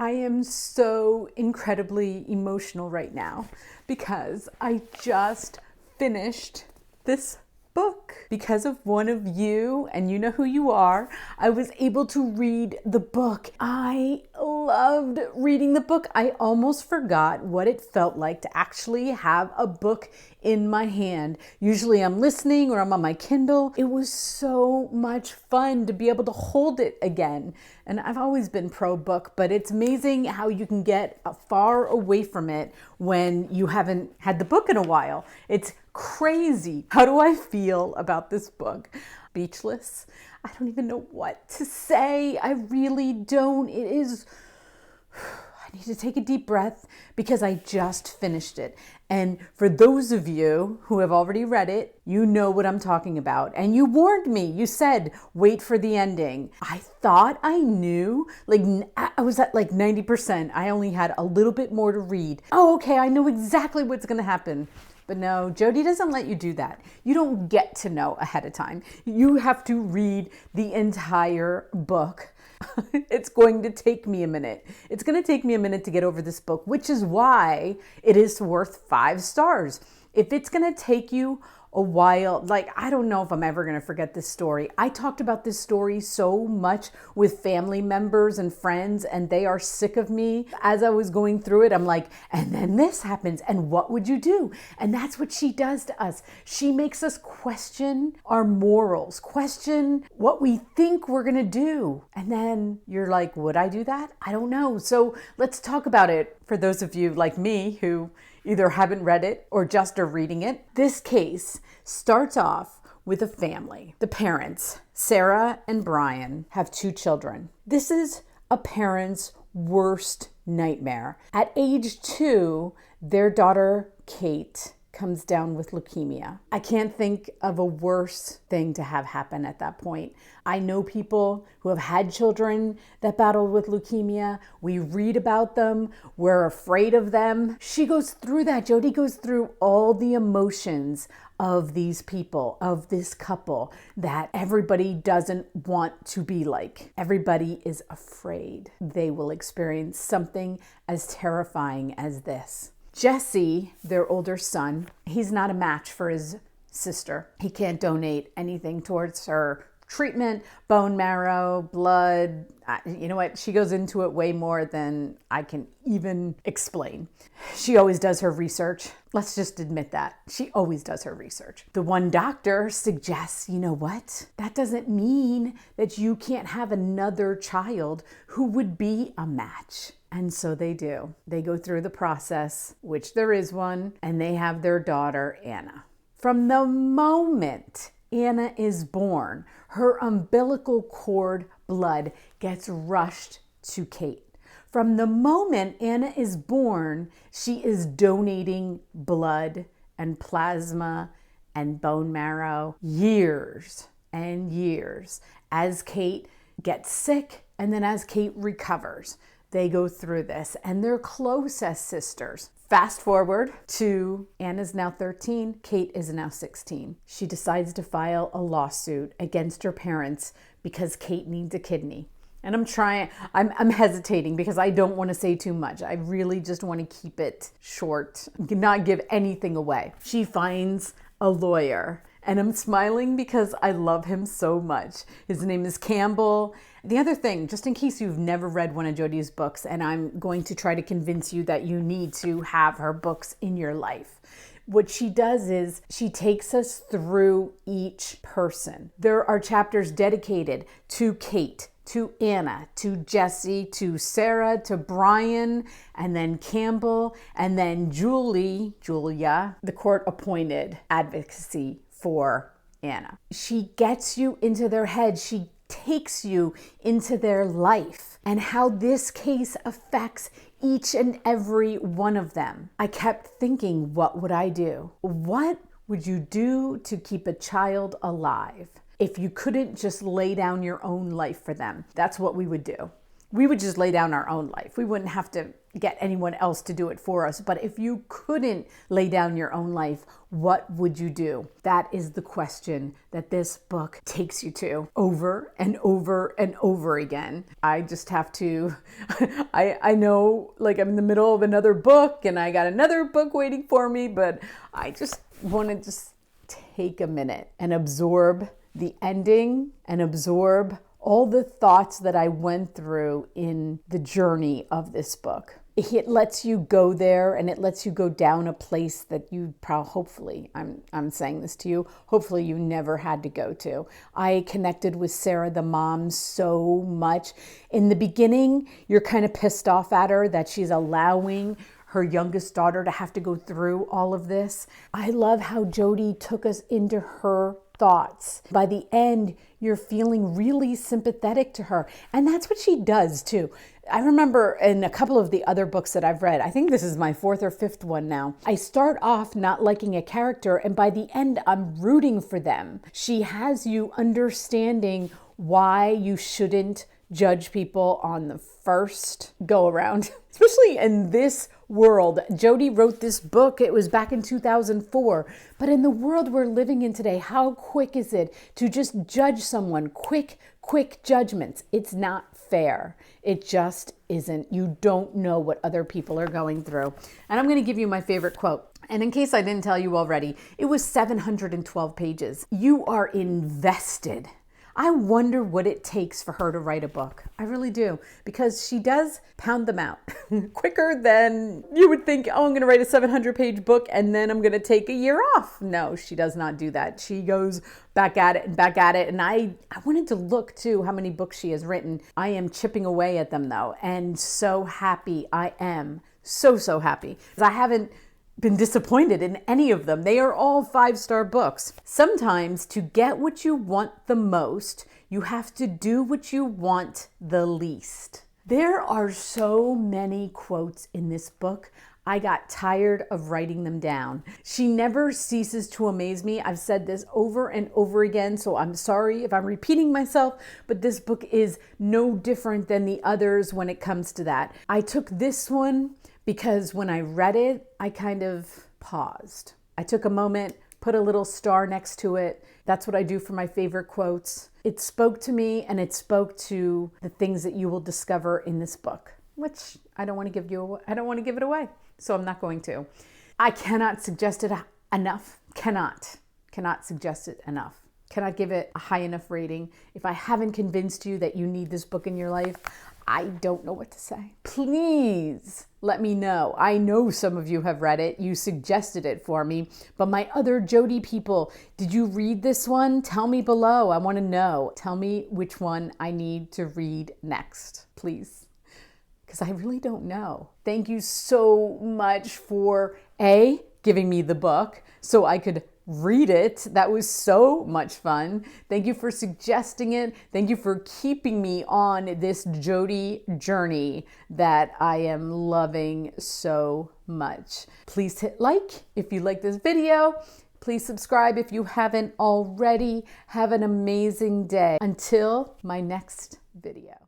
I am so incredibly emotional right now because I just finished this book. Because of one of you, and you know who you are, I was able to read the book. I loved reading the book. I almost forgot what it felt like to actually have a book in my hand. Usually I'm listening or I'm on my Kindle. It was so much fun to be able to hold it again. And I've always been pro book, but it's amazing how you can get far away from it when you haven't had the book in a while. It's crazy. How do I feel about this book? Speechless. I don't even know what to say. I really don't. It is... I need to take a deep breath because I just finished it. And for those of you who have already read it, you know what I'm talking about. And you warned me. You said, wait for the ending. I thought I knew. I was at 90%. I only had a little bit more to read. Oh, okay. I know exactly what's going to happen. But no, Jodi doesn't let you do that. You don't get to know ahead of time. You have to read the entire book. It's going to take me a minute. It's going to take me a minute to get over this book, which is why it is worth 5 stars. If it's going to take you a while, I don't know if I'm ever going to forget this story. I talked about this story so much with family members and friends, and they are sick of me. As I was going through it, I'm like, and then this happens, and what would you do? And that's what she does to us. She makes us question our morals, question what we think we're going to do. And then you're like, would I do that? I don't know. So let's talk about it for those of you like me who either haven't read it or just are reading it. This case starts off with a family. The parents, Sarah and Brian, have 2 children. This is a parent's worst nightmare. At age 2, their daughter, Kate, comes down with leukemia. I can't think of a worse thing to have happen at that point. I know people who have had children that battled with leukemia. We read about them. We're afraid of them. She goes through that. Jodi goes through all the emotions of these people, of this couple that everybody doesn't want to be like. Everybody is afraid they will experience something as terrifying as this. Jesse, their older son, he's not a match for his sister. He can't donate anything towards her treatment, bone marrow, blood. You know what? She goes into it way more than I can even explain. She always does her research. Let's just admit that. She always does her research. The one doctor suggests, you know what? That doesn't mean that you can't have another child who would be a match. And so they do. They go through the process, which there is one, and they have their daughter, Anna. From the moment Anna is born, her umbilical cord blood gets rushed to Kate. From the moment Anna is born, she is donating blood and plasma and bone marrow years and years as Kate gets sick and then as Kate recovers. They go through this and they're close as sisters. Fast forward to Anna's now 13, Kate is now 16. She decides to file a lawsuit against her parents because Kate needs a kidney. And I'm hesitating because I don't want to say too much. I really just want to keep it short, not give anything away. She finds a lawyer and I'm smiling because I love him so much. His name is Campbell. The other thing, just in case you've never read one of Jodi's books, and I'm going to try to convince you that you need to have her books in your life, what she does is she takes us through each person. There are chapters dedicated to Kate, to Anna, to Jesse, to Sarah, to Brian, and then Campbell, and then Julia, the court-appointed advocacy for Anna. She gets you into their head. She takes you into their life and how this case affects each and every one of them. I kept thinking, what would I do? What would you do to keep a child alive if you couldn't just lay down your own life for them? That's what we would do. we would just lay down our own life. We wouldn't have to get anyone else to do it for us. But if you couldn't lay down your own life, what would you do? That is the question that this book takes you to over and over and over again. I just have to, I know like I'm in the middle of another book and I got another book waiting for me, but I just want to just take a minute and absorb the ending and absorb all the thoughts that I went through in the journey of this book. It lets you go there, and it lets you go down a place that you hopefully, I'm saying this to you, hopefully you never had to go to. I connected with Sarah, the mom, so much. In the beginning, you're kind of pissed off at her that she's allowing her youngest daughter to have to go through all of this. I love how Jodi took us into her thoughts. By the end, you're feeling really sympathetic to her. And that's what she does too. I remember in a couple of the other books that I've read, I think this is my 4th or 5th one now, I start off not liking a character, and by the end, I'm rooting for them. She has you understanding why you shouldn't judge people on the first go around, especially in this world. Jodi wrote this book, it was back in 2004, but in the world we're living in today, how quick is it to just judge someone? Quick judgments. It's not fair. It just isn't. You don't know what other people are going through. And I'm going to give you my favorite quote. And in case I didn't tell you already, it was 712 pages. You are invested. I wonder what it takes for her to write a book. I really do, because she does pound them out quicker than you would think. Oh, I'm going to write a 700-page book and then I'm going to take a year off. No, she does not do that. She goes back at it and back at it. And I wanted to look too how many books she has written. I am chipping away at them though, and so happy. I am so happy, because I haven't been disappointed in any of them. They are all 5-star books. Sometimes to get what you want the most, you have to do what you want the least. There are so many quotes in this book. I got tired of writing them down. She never ceases to amaze me. I've said this over and over again, so I'm sorry if I'm repeating myself, but this book is no different than the others when it comes to that. I took this one because when I read it, I kind of paused. I took a moment, put a little star next to it. That's what I do for my favorite quotes. It spoke to me, and it spoke to the things that you will discover in this book, which I don't want to give it away, so I'm not going to. I cannot suggest it enough. Cannot suggest it enough. Cannot give it a high enough rating. If I haven't convinced you that you need this book in your life, I don't know what to say. Please let me know. I know some of you have read it. You suggested it for me. But my other Jodi people, did you read this one? Tell me below. I want to know. Tell me which one I need to read next, please. Because I really don't know. Thank you so much for giving me the book so I could read it. That was so much fun. Thank you for suggesting it. Thank you for keeping me on this Jodi journey that I am loving so much. Please hit like if you like this video. Please subscribe if you haven't already. Have an amazing day. Until my next video.